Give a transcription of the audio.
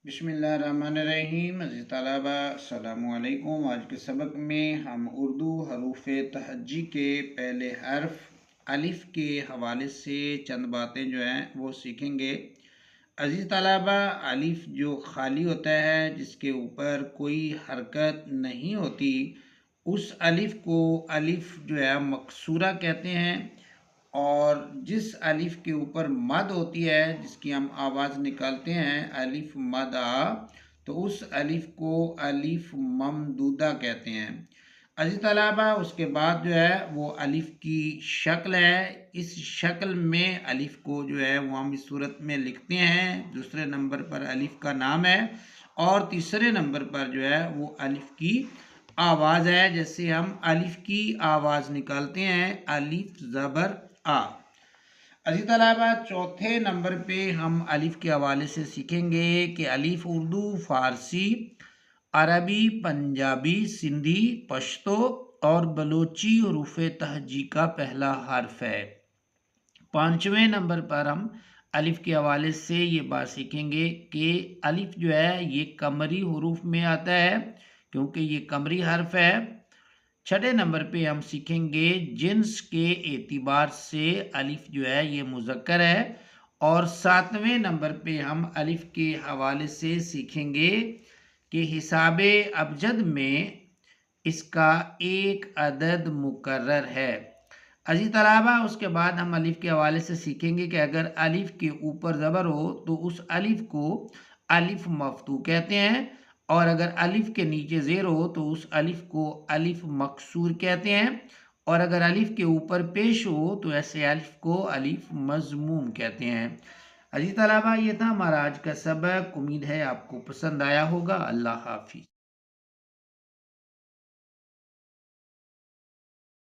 बिस्मिल्लाहिर्रहमानिर्रहीम। अज़ीज़ तलबा अस्सलामु अलैकुम। आज के सबक में हम उर्दू हरूफ तहज्जी के पहले हर्फ अलिफ के हवाले से चंद बातें जो हैं वो सीखेंगे। अज़ीज़ तलबा, अलिफ जो खाली होता है, जिसके ऊपर कोई हरकत नहीं होती, उस अलिफ को अलिफ जो है मकसूरा कहते हैं। और जिस अलिफ के ऊपर मद होती है, जिसकी हम आवाज़ निकालते हैं अलिफ मद आ, तो उस अलिफ को अलिफ ममदूदा कहते हैं। अज़ीज़ तलबा, उसके बाद जो है वो अलिफ की शक्ल है। इस शक्ल में अलिफ को जो है वो हम इस सूरत में लिखते हैं। दूसरे नंबर पर अलिफ का नाम है और तीसरे नंबर पर जो है वो अलिफ की आवाज़ है। जैसे हम अलिफ की आवाज़ निकालते हैं अलिफ ज़बर आ। अज़ीज़ तलबा, चौथे नंबर पे हम अलिफ के हवाले से सीखेंगे कि अलिफ उर्दू, फ़ारसी, अरबी, पंजाबी, सिंधी, पश्तो और बलोची हरूफ तहज्जी का पहला हर्फ है। पाँचवें नंबर पर हम अलिफ के हवाले से ये बात सीखेंगे कि अलिफ जो है ये कमरी हरूफ में आता है, क्योंकि ये कमरी हर्फ है। छठे नंबर पे हम सीखेंगे जिन्स के एतिबार से अलिफ जो है ये मुज़क्कर है। और सातवें नंबर पे हम अलिफ के हवाले से सीखेंगे कि हिसाबे अबजद में इसका एक अदद मुकर्रर है। अज़ीज़ तलबा, उसके बाद हम अलिफ के हवाले से सीखेंगे कि अगर अलिफ के ऊपर ज़बर हो तो उस अलिफ को अलिफ मफ्तू कहते हैं, और अगर अलिफ के नीचे ज़ेर हो तो उस अलिफ को अलिफ मकसूर कहते हैं, और अगर अलिफ के ऊपर पेश हो तो ऐसे अलिफ को अलिफ मज़मूम कहते हैं। अज़ीज़ तलबा, ये था हमारा आज का सबक। उम्मीद है आपको पसंद आया होगा। अल्लाह हाफिज़।